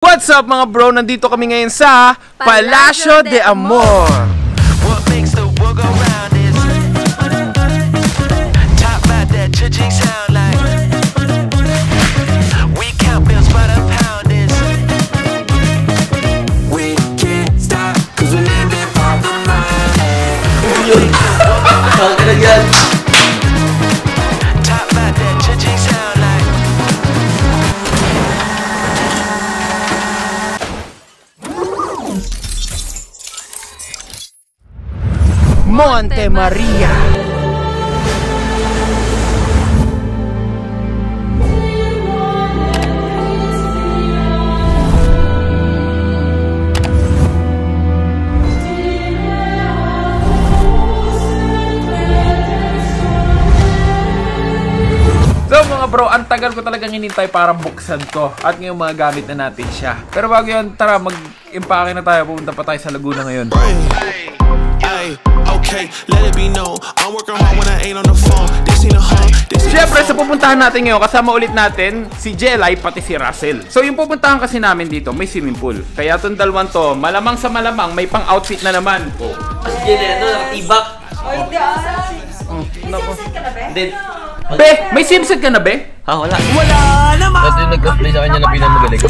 What's up mga bro? Nandito kami ngayon sa Palacio de Amor. What makes the world go round is talk about that cha-ching sound like we count bills by the pound is we can't stop cause we live it for the money. Talk about that cha-ching sound like Monte Maria. So mga bro, ang tagal ko talagang hinintay para buksan to at ngayong mga gamit na natin siya. Pero bago yan, tara mag-impake na tayo. Pupunta pa tayo sa Laguna ngayon. Okay, let it be known. I'm working hard when I ain't on the phone. This ain't a home. Siyempre, sa pupuntahan natin ngayon, kasama ulit natin si Jelay pati si Russell. So, yung pupuntahan kasi namin dito, may swimming pool. Kaya itong dalawang to, malamang sa malamang, may pang-outfit na naman. Oh. Mas Jelay, nakatibak. Oh, hindi may swimsuit ka na, be? Be, may swimsuit ka na, be? Ha, wala. Wala naman! Kasi yung nag-cosplay sa kanya na pinamagaling.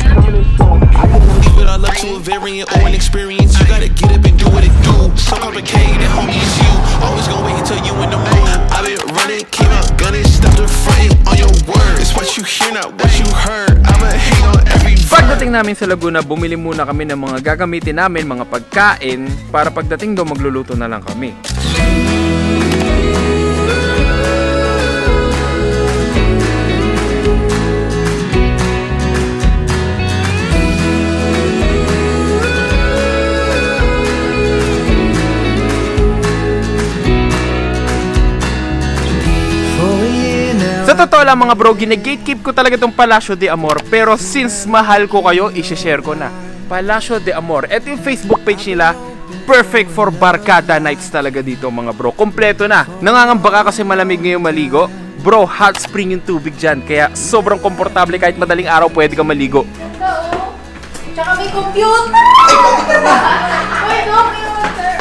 I love to a variant or an experience. You gotta get up and do what it do. So complicated, homie, it's you. Always gonna wait until you in the mood. I've been running, came out gunning, stop the frame on your word. It's what you hear, not what you heard. I'ma hate on every verse. Pagdating namin sa Laguna, bumili muna kami ng mga gagamitin namin, mga pagkain, para pagdating doon magluluto na lang kami. Sa totoo lang mga bro, gine-gatekeep ko talaga itong Palacio de Amor. Pero since mahal ko kayo, i-share ko na. Palacio de Amor. Ito yung Facebook page nila. Perfect for barkada nights talaga dito mga bro. Kompleto na. Nangangamba ka kasi malamig ngayong maligo. Bro, hot spring yung tubig dyan. Kaya sobrang komportable, kahit madaling araw pwede ka maligo. Tsaka may computer! May computer!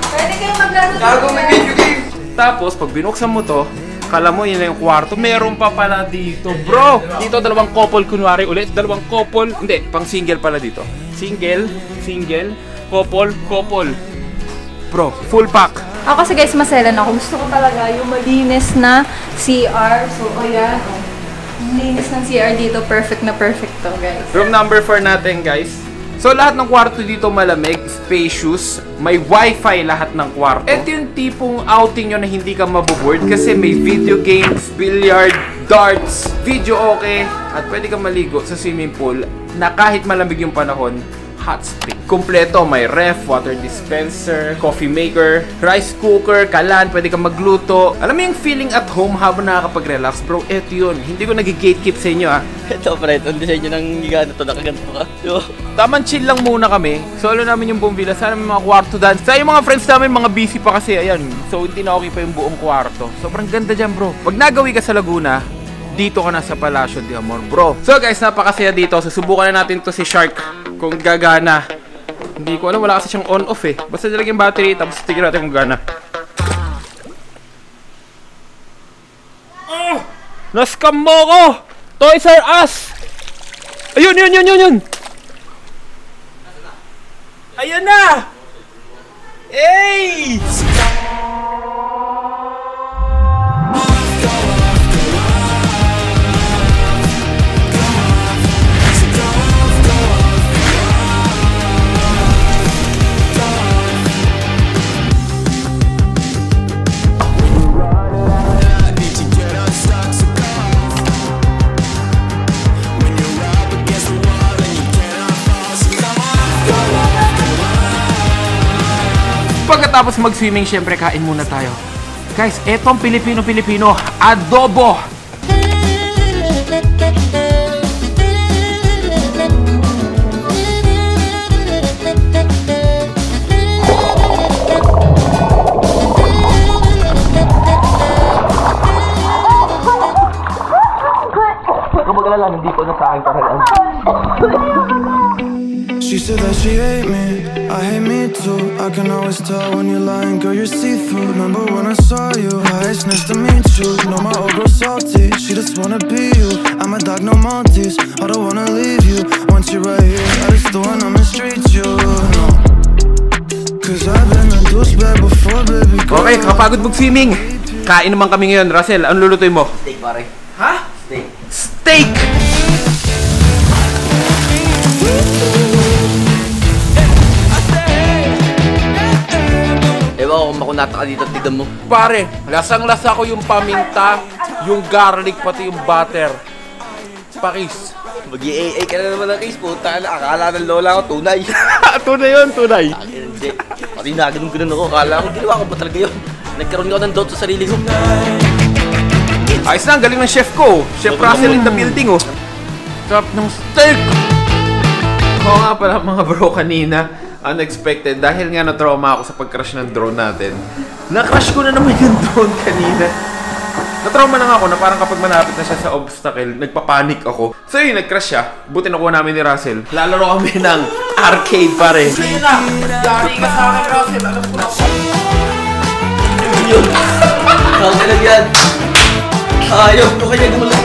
Pwede kayong maglaro game. Tapos, pag binuksan mo to, kala mo yun na yung kwarto, meron pa pala dito, bro! Dito, dalawang couple, kunwari ulit. Dalawang couple, hindi, pang single pala dito. Single, couple. Bro, full pack. Ako kasi guys, maselan ako. Gusto ko talaga yung malinis na CR. So, ayan. Malinis ng CR dito. Perfect na perfect to, guys. Room number 4 natin, guys. So, lahat ng kwarto dito malamig, spacious, may wifi lahat ng kwarto. Ito yung tipong outing nyo na hindi ka maboboard kasi may video games, billiard, darts, video okay, at pwede ka maligo sa swimming pool na kahit malamig yung panahon, hot spring. Kompleto, may ref, water dispenser, coffee maker, rice cooker, kalan, pwede ka magluto. Alam mo yung feeling at home habang nakakapag-relax, bro, eto yun. Hindi ko nag-gatekeep sa inyo, ha. Ito, pre, ang design nyo ng gigano to, nakaganto ka. Taman chill lang muna kami. Solo namin yung buong villa. Sana may mga kwarto dyan. Sa yung mga friends namin, mga busy pa kasi, ayan. So, hindi na okay pa yung buong kwarto. Sobrang ganda dyan, bro. Pag nagawi ka sa Laguna, dito ka na sa Palacio de Amor, bro. So guys, napakasaya dito. Susubukan na natin to si Shark kung gagana. Hindi ko alam, wala kasi siyang on-off eh. Basta nilagyan yung battery, tapos tignan natin kung gana. Oh! Nascam mo ko! Toys R Us! Ayun! Ayun na! Hey! Pagkatapos mag-swimming, syempre kain muna tayo. Guys, etong Pilipino-Pilipino, adobo! mag-alala, hindi ko na sa akin parang She said that she hate me, I hate me too. I can always tell when you're lying, girl, you're see-through. Remember when I saw you, hi, it's nice to meet you. Know my old girl salty, she just wanna be you. I'm a dog, no Maltese, I don't wanna leave you. Once you're right here, I just don't wanna mistreat you, no. Cause I've been a douchebag before, baby girl. Okay, kapagod mag-swimming. Kain naman kami ngayon. Russell, ano lulutuin mo? Steak pare. Ha? Steak. Steak! Ewan ko kung makunata ka dito, tignan mo. Pare, lasang-lasa ko yung paminta, yung garlic, pati yung butter. Pakis. Mag-i-AA ka na naman ng case, puta na. Akala ng lola ko, tunay. Tunay yun, tunay. Akin, hindi. Pati naganon-ganon ako. Akala ko, ginawa ko ba talaga yun? Nagkaroon ako ng doubt sa sarili ko. Ayos na, ang galing ng chef ko. Chef Russell in the building, oh. Sarap ng steak! Oo nga pala mga bro, kanina, unexpected. Dahil nga na-trauma ako sa pag-crash ng drone natin. Na-crash ko na naman yung drone kanina. Na-trauma na nga ako na parang kapag malapit na siya sa obstacle, nagpapanik ako. So yun, nag-crash siya. Buti nakuha namin ni Russell. Lalaro kami ng arcade pare. Sige na! Dari ka sa akin, Russell. Alam ko na. Yun! Saan ka lang yan? Ayaw ko kaya gumalang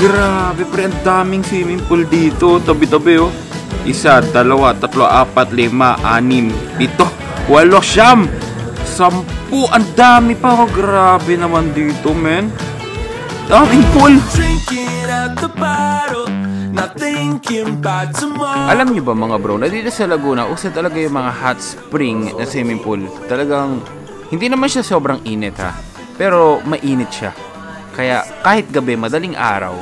Grabe pre, ang daming swimming pool dito. Tabi-tabi oh. 1, 2, 3, 4, 5, 6, 7, 8, 9, 10. Ang dami pa oh. Grabe naman dito, men. Daming pool. Alam nyo ba mga bro, na dito sa Laguna, usa talaga yung mga hot spring na swimming pool. Talagang, hindi naman siya sobrang init ha. Pero mainit siya. Kaya kahit gabi, madaling araw,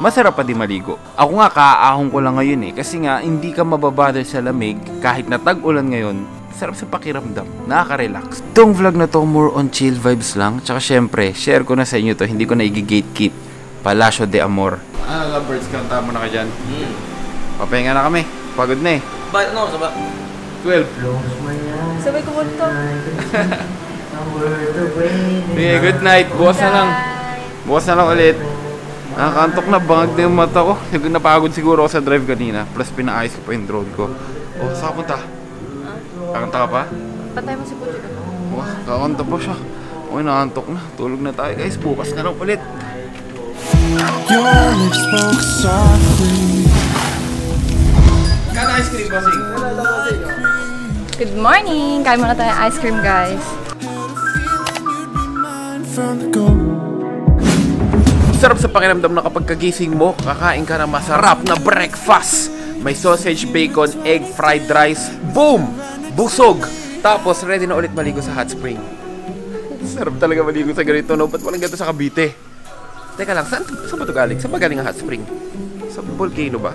masarap pa di maligo. Ako nga, kaahong ko lang ngayon eh. Kasi nga, hindi ka mababother sa lamig. Kahit na tag-ulan ngayon, sarap sa pakiramdam. Nakaka-relax. Itong vlog na to, more on chill vibes lang. Tsaka syempre, share ko na sa inyo to. Hindi ko na i-gatekeep. Palacio de Amor. Ano, lovebirds, kanta mo na ka dyan? Papahinga na kami. Pagod na eh. Bakit ano? Saba? 12. Sabay ko to. Okay, good night. Bukas na lang. Bukas na lang ulit. Nakakantok na, bangag na yung mata ko. Napagod siguro ako sa drive kanina. Plus pinaayos ko pa yung drone ko. Oh, saan ka punta? Kakanta ka pa? Patay mo si Pucho. Oh, kakanta pa siya. Okay, nakakantok na. Tulog na tayo guys. Bukas na lang ulit. Your lips spoke softly. Kano ice cream, bossing? Good morning! Kain muna tayo ice cream, guys. Sarap sa pakiramdam na kapag kagising mo, kakain ka ng masarap na breakfast. May sausage, bacon, egg, fried rice. Boom! Busog! Tapos, ready na ulit maligo sa hot spring. Sarap talaga maligo sa ganito, no? Ba't walang ganito sa Cavite? Teka lang, saan ba ito galing? Saan ba galing ang hot spring? Sa volcano ba?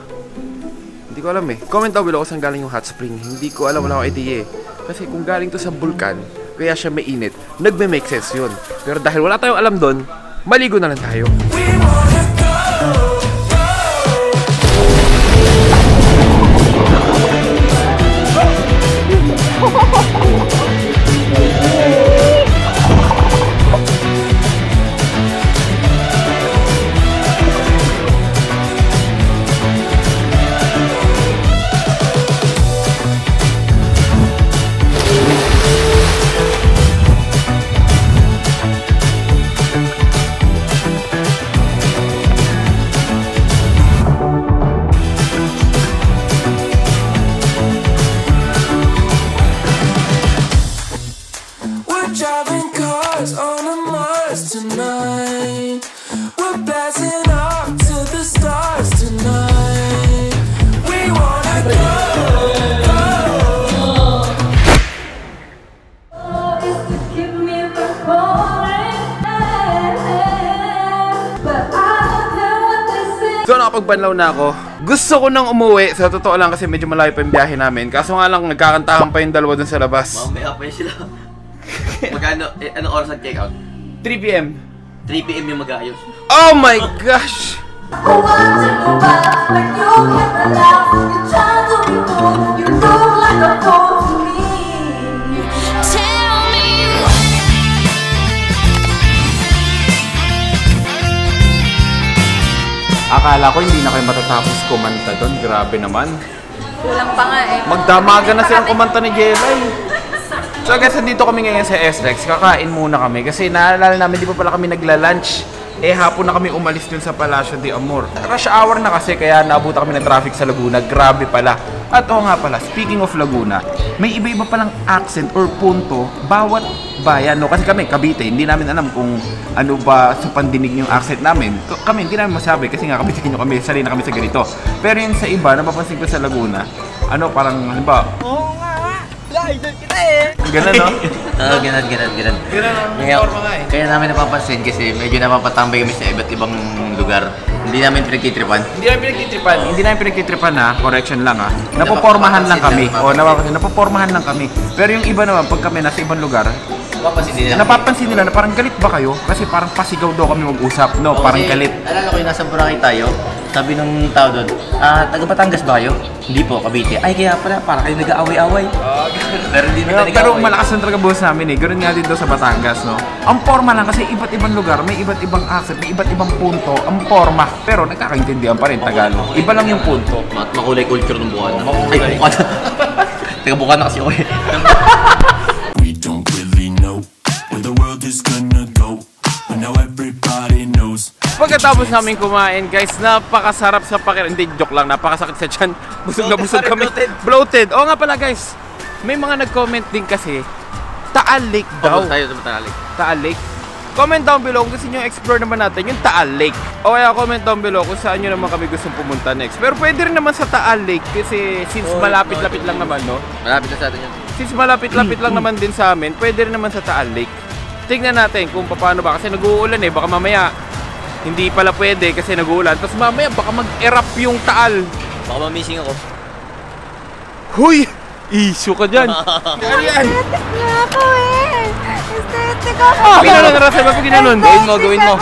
Hindi ko alam eh. Comment down below kung saan galing yung hot spring. Hindi ko alam, wala akong idea eh. Kasi kung galing to sa vulkan, kaya siya mainit, nagme-make sense yun. Pero dahil wala tayong alam doon, maligo na lang tayo. So nakapagbanlaw na ako. Gusto ko nang umuwi. Sa totoo lang kasi medyo malayo pa yung biyahe namin. Kaso nga lang nagkakantahan pa yung dalawa dun sa labas. Mamaya pa yun sila. Magkano? Anong oras nag-check out? 3 PM. 3 PM yung mag-aayos. Oh my gosh! Watching you back when you came alive, you tried to be cool, you look like Akala ko hindi na kayo matatapos kumanta doon. Grabe naman. Kulang pa nga eh. Magdamagan na silang kumanta ni Jelay. So guys, nandito kami ngayon sa SLEX. Kakain muna kami kasi naalala namin di pa pala kami nagla-lunch. Hapon na kami umalis dun sa Palacio de Amor. Rush hour na kasi kaya naabutan kami ng traffic sa Laguna. Grabe pala. At nga pala, speaking of Laguna, may iba-iba palang accent or punto bawat bayan, no? Kasi kami, Cavite, hindi namin alam kung ano ba sa pandinig yung accent namin. Kami, hindi namin masabi kasi nga Cavite kami, sanay na kami sa ganito. Pero yun sa iba, napapansin ko sa Laguna, parang, halimbawa, Oo nga! Idol kita eh! Ganun, no? Oo, ganun. Ganun ang forma nga eh. Kaya namin napapansin kasi medyo napapatambay kami sa iba't ibang lugar. Hindi namin pinagtitripan. Hindi namin pinagtitripan ha, correction lang ha. Napopormahan lang kami. Napopormahan lang kami. Pero yung iba naman, pag kami nasa ibang lugar, napapansin nila na parang galit ba kayo? Kasi parang pasigaw daw kami mag-usap, no? Parang galit. Alala ko yung nasa Boracay tayo, sabi nung tao doon, taga Batangas ba kayo? Hindi po, Cavite. Ay, kaya pala, parang kayo nag-aaway-aaway. Pero hindi na nag-aaway. Pero malakas ang talaga buhos namin eh. Ganoon nga din daw sa Batangas, no? Ang forma lang kasi iba't ibang lugar, may iba't ibang accent, may iba't ibang punto, ang forma. Pero nagkakaintindihan pa rin Tagalog. Iba lang yung punto. Makulay culture ng Bukana. Ay, Bukana. Taga Bukana kasi ako eh. We don't really know where the world is gonna go, but now everybody knows. Pagkatapos namin kumain, guys, napakasarap sa pakiramdam. Hindi, joke lang, napakasakit sa tiyan. Busog na busog kami. Bloated. Oo nga pala, guys. May mga nag-comment din kasi, Taal Lake daw. Taal Lake. Comment down below kung gusto nyo explore naman natin yung Taal Lake. O kaya comment down below kung saan nyo naman kami gustong pumunta next. Pero pwede rin naman sa Taal Lake kasi since malapit-lapit lang naman, no? Malapit na sa atin yun. Since malapit-lapit lang naman din sa amin, pwede rin naman sa Taal Lake. Tingnan natin kung paano ba. Kasi nag-uulan eh. Baka mamaya hindi pala pwede kasi nag-uulan. Tapos mamaya baka mag-erupt yung Taal. Baka mamising ako. Huy! Issue ka dyan. Ano yan? Nga ako eh. Aesthetic ako. Ginanon, Russell. Ba't ginanon? Gawin mo.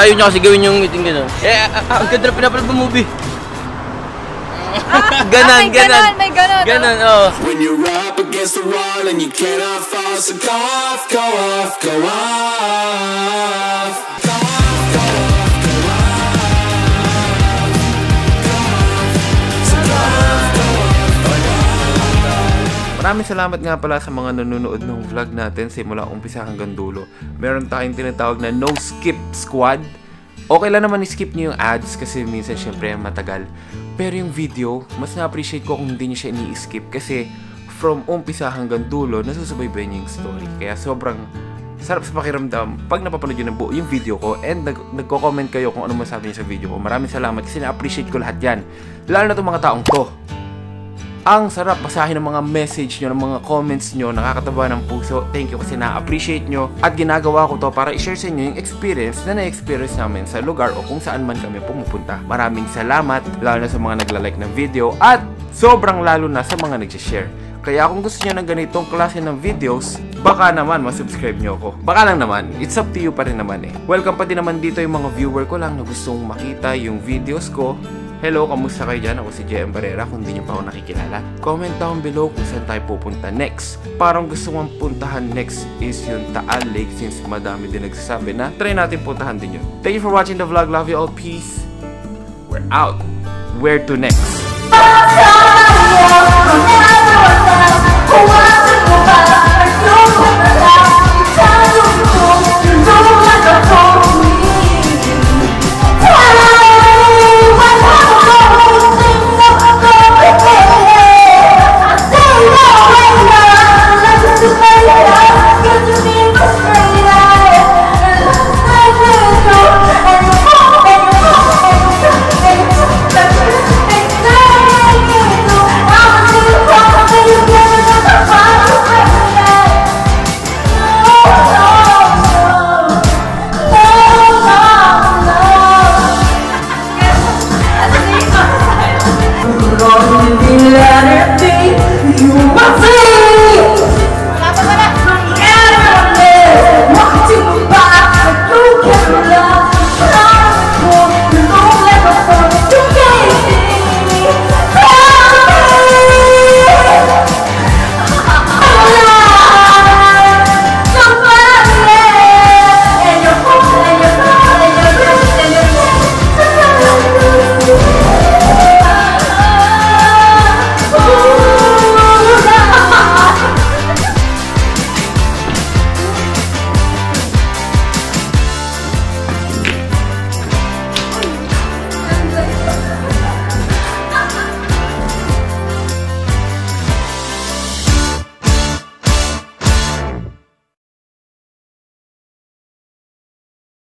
Ayun nyo kasi gawin yung iting gano'n. Ang ganda na pinapalad mo movie. Ganon. May ganon. Ganon, oo. When you're up against the wall and you cannot fall, so go off, go off, go off. Go off, go off, go off. Go off, so go off, go off. Maraming salamat nga pala sa mga nanonood ng vlog natin simula umpisa hanggang dulo. Meron tayong tinatawag na no skip squad. Okay lang naman i-skip nyo yung ads kasi minsan syempre matagal. Pero yung video, mas na-appreciate ko kung hindi nyo siya ini-skip kasi from umpisa hanggang dulo, nasusubaybayan nyo yung story. Kaya sobrang sarap sa pakiramdam pag napapanood nyo ng buo yung video ko and nagko-comment kayo kung ano masabi nyo sa video ko. Maraming salamat kasi na-appreciate ko lahat yan. Lalo na itong mga taong to. Ang sarap basahin ng mga message nyo, ng mga comments nyo, nakakataba ng puso. Thank you kasi na-appreciate nyo. At ginagawa ko to para i-share sa inyo yung experience na na-experience namin sa lugar o kung saan man kami pumupunta. Maraming salamat, lalo na sa mga nagla-like ng video at sobrang lalo na sa mga nag-share. Kaya kung gusto nyo ng ganitong klase ng videos, baka naman masubscribe nyo ako. Baka lang naman, it's up to you pa rin naman eh. Welcome pa din naman dito yung mga viewer ko lang na gustong makita yung videos ko. Hello, kamusta kayo dyan? Ako si JM Barrera kung hindi nyo pa ako nakikilala. Comment down below kung saan tayo pupunta next. Parang gusto kong puntahan next is yung Taal Lake since madami din nagsasabi na try natin puntahan din yun. Thank you for watching the vlog. Love you all. Peace. We're out. Where to next?